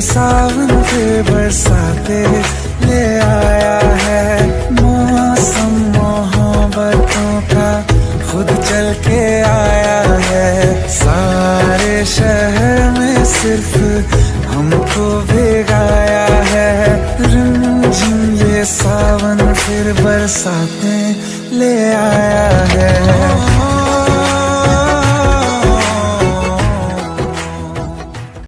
सावन फिर बरसाते ले आया है। मौसम मोहब्बतों का खुद चल के आया है। सारे शहर में सिर्फ हमको भिगाया है। रिमझिम ये सावन फिर बरसाते ले आया है।